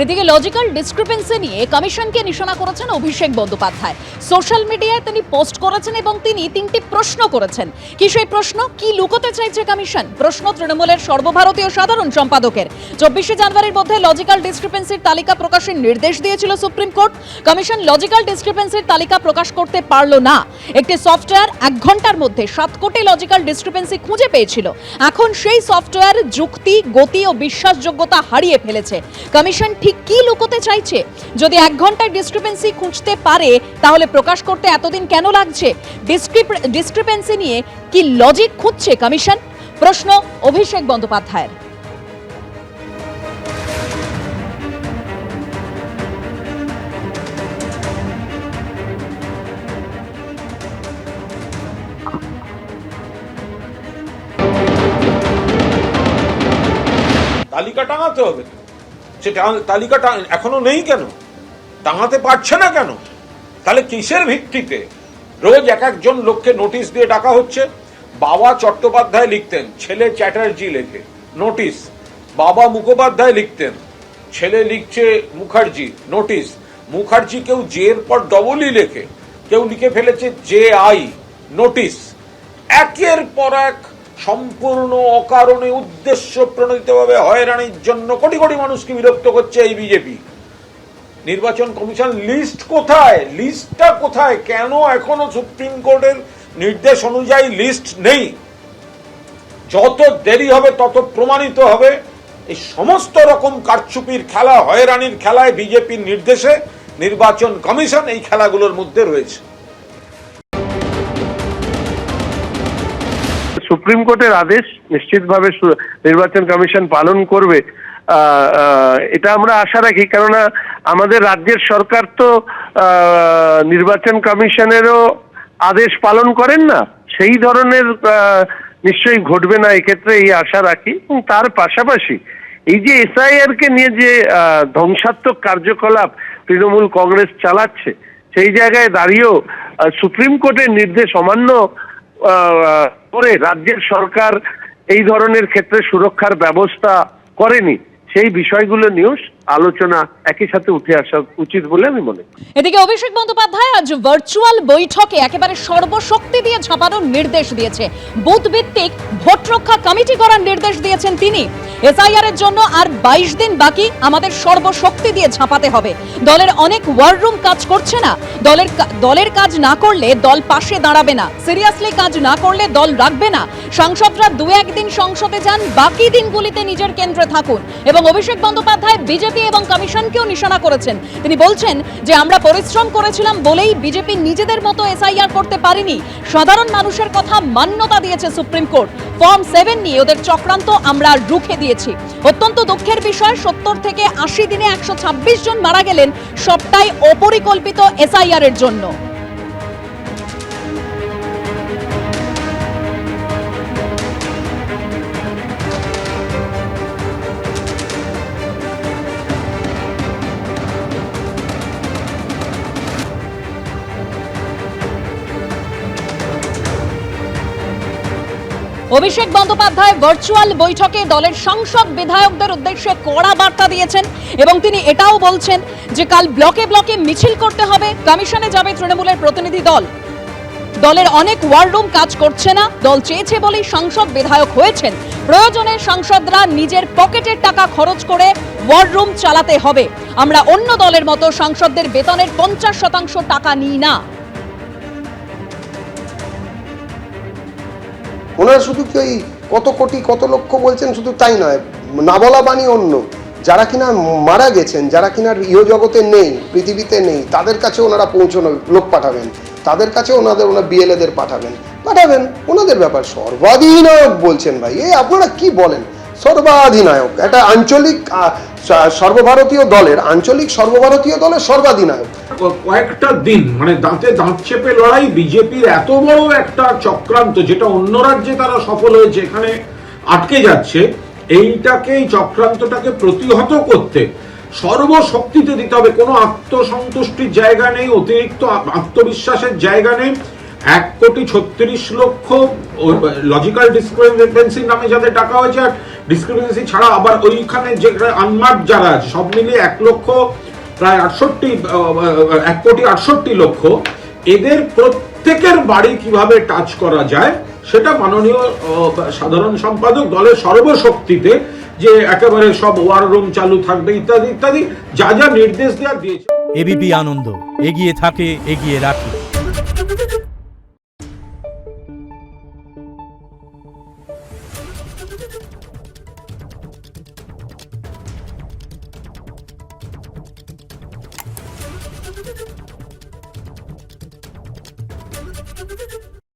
এদিকে logical discrepancy নিয়ে কমিশনকে নিশানা করেছেন অভিষেক বন্দ্যোপাধ্যায়। সোশ্যাল মিডিয়ায় তিনি পোস্ট করেছেন এবং তিনি তিনটি প্রশ্ন করেছেন। কি সেই প্রশ্ন? কি লুকোতে চাইছে কমিশন? প্রশ্ন তৃণমূলের সর্বভারতীয় সাধারণ সম্পাদকের। 24 জানুয়ারির মধ্যে লজিক্যাল ডিসক্রিপেন্সির তালিকা প্রকাশের নির্দেশ দিয়েছিল সুপ্রিম কোর্ট। কমিশন লজিক্যাল ডিসক্রিপেন্সির তালিকা প্রকাশ করতে পারল না। একটি সফটওয়্যার 1 ঘন্টার মধ্যে 7 কোটি লজিক্যাল ডিসক্রিপেন্সি খুঁজে পেয়েছিল। এখন সেই সফটওয়্যার যুক্তি, গতি ও বিশ্বাসযোগ্যতা হারিয়ে ফেলেছে। কমিশন ঠিক কি লুকোতে চাইছে? যদি 1 ঘন্টায় ডিসক্রিপেন্সি খুঁজতে পারে তাহলে প্রকাশ করতে এতদিন কেন লাগছে? ডিসক্রিপেন্সি নিয়ে কি লজিক খুঁজছে কমিশন? প্রশ্ন অভিষেক বন্দ্যোপাধ্যায়ের। তালিকা টাঙাতে হবে, সেটা তালিকাটা এখনো নেই কেন? টাঙাতে পারছে না কেন? তাহলে কিসের ভিত্তিতে রোজ এক একজন লোককে নোটিশ দিয়ে ডাকা হচ্ছে? বাবা চট্টোপাধ্যায় লিখতেন, ছেলে চ্যাটার্জি লেখে নোটিশ। বাবা মুখোপাধ্যায় লিখতেন, ছেলে লিখছে মুখার্জি নোটিশ। মুখার্জি কেউ জের পর ডবলই লেখে, কেউ লিখে ফেলেছে জে আই নোটিশ। একের পর এক সম্পূর্ণ অকারণে উদ্দেশ্য প্রণোদিতভাবে হয়রানির জন্য কোটি কোটি মানুষকে বিরক্ত করছে এই বিজেপি। নির্বাচন কমিশন লিস্ট কোথায়? লিস্টটা কোথায়? কেন এখনো সুপ্রিম কোর্টের নির্দেশ অনুযায়ী লিস্ট নেই? যত দেরি হবে তত প্রমাণিত হবে এই সমস্ত রকম কারচুপির খেলা, হয়রানির খেলায় বিজেপির নির্দেশে নির্বাচন কমিশন এই খেলাগুলোর মধ্যে রয়েছে। সুপ্রিম কোর্টের আদেশ নিশ্চিতভাবে নির্বাচন কমিশন পালন করবে, এটা আমরা আশা রাখি। কেননা আমাদের রাজ্যের সরকার তো নির্বাচন কমিশনেরও আদেশ পালন করেন না, সেই ধরনের নিশ্চয়ই ঘটবে না এক্ষেত্রে, এই আশা রাখি। এবং তার পাশাপাশি এই যে এসআইআর কে নিয়ে যে ধ্বংসাত্মক কার্যকলাপ তৃণমূল কংগ্রেস চালাচ্ছে, সেই জায়গায় দাঁড়িয়েও সুপ্রিম কোর্টের নির্দেশ অমান্য করে রাজ্যের সরকার এই ধরনের ক্ষেত্রে সুরক্ষার ব্যবস্থা করেনি, সেই বিষয়গুলো নিয়েও আলোচনা একই সাথে উঠে আসা উচিত বলে আমি মনে করি। এদিকে অভিষেক বন্দ্যোপাধ্যায় আজ ভার্চুয়াল বৈঠকে একেবারে সর্বশক্তি দিয়ে ছাপানোর নির্দেশ দিয়েছে। বুথ ভিত্তিক ভোট রক্ষা কমিটি করার নির্দেশ দিয়েছেন তিনি। এসআইআর এর জন্য আর 22 দিন বাকি, আমাদের সর্বশক্তি দিয়ে ছাপাতে হবে। দলের অনেক ওয়ার রুম কাজ করছে না, দলের কাজ না করলে দল পাশে দাঁড়াবে না, সিরিয়াসলি কাজ না করলে দল রাখবে না। সাংসদরা 2-1 দিন সংসদে যান, বাকি দিনগুলিতে নিজের কেন্দ্রে থাকুন। এবং অভিষেক বন্দ্যোপাধ্যায় বিজেপি এবং কমিশনকেও নিশানা করেছেন। তিনি বলছেন যে আমরা পরিশ্রম করেছিলাম বলেই বিজেপি নিজেদের মতো এসআইআর করতে পারেনি। সাধারণ মানুষের কথা মান্যতা দিয়েছে সুপ্রিম কোর্ট। ফর্ম 7 নিয়ে ওদের চক্রান্ত আমরা রুখে দিয়েছি। অত্যন্ত দুঃখের বিষয়, 70 থেকে 80 দিনে 126 জন মারা গেলেন, সবটাই অপরিকল্পিত এসআইআর এর জন্য। অভিষেক বন্দ্যোপাধ্যায় ভার্চুয়াল বৈঠকে দলের সাংসদ বিধায়কদের উদ্দেশ্যে কড়া বার্তা দিয়েছেন এবং তিনি এটাও বলছেন যে কাল ব্লকে ব্লকে মিছিল করতে হবে, কমিশনে যাবে তৃণমূলের প্রতিনিধি দল। দলের অনেক ওয়ার রুম কাজ করছে না, দল চেয়েছে বলেই সাংসদ বিধায়ক হয়েছেন। প্রয়োজনে সাংসদরা নিজের পকেটের টাকা খরচ করে ওয়ার রুম চালাতে হবে। আমরা অন্য দলের মতো সাংসদদের বেতনের 50% টাকা নিই না। ওনারা শুধু কি ওই কত কোটি কত লক্ষ বলছেন, শুধু তাই নয়, না বলা বাণী অন্য যারা কিনা মারা গেছেন, যারা কিনা ইহজগতে নেই, পৃথিবীতে নেই, তাদের কাছে ওনারা পৌঁছানো লোক পাঠাবেন, তাদের কাছে ওনার বিএলএদের পাঠাবেন, ওনাদের ব্যাপার। সর্বাধিনায়ক বলছেন ভাই, এই আপনারা কি বলেন? সর্বাধিনায়ক একটা আঞ্চলিক সর্বভারতীয় দলের, আঞ্চলিক সর্বভারতীয় দলের সর্বাধিনায়ক। কয়েকটা দিন মানে দাঁতে দাঁত চেপে লড়াই, বিজেপির এত বড় একটা চক্রান্ত যেটা অন্য রাজ্যে তারা সফল হয়েছে, এখানে আটকে যাচ্ছে। এইটাকে, এই চক্রান্তটাকে প্রতিহত করতে সর্বশক্তিতে দিতে হবে। কোনো আত্মসন্তুষ্টির জায়গা নেই, অতিরিক্ত আত্মবিশ্বাসের জায়গা নেই। 1,36,00,000 লজিক্যাল ডিসক্রিমিনেন্সি নামে যাদের টাকা হয়েছে, আর ডিসক্রিমিনেন্সি ছাড়া আবার ওইখানে যে আনমার্কড যারা আছে সব মিলিয়ে 1,68,00,000, এদের প্রত্যেকের বাড়ি কিভাবে টাচ করা যায় সেটা মাননীয় সাধারণ সম্পাদক দলের সর্বশক্তিতে যে একেবারে সব ওয়ার রুম চালু থাকবে ইত্যাদি ইত্যাদি যা যা নির্দেশ দেওয়া দিয়েছে। এবিপি আনন্দ, এগিয়ে থাকে, এগিয়ে রাখে।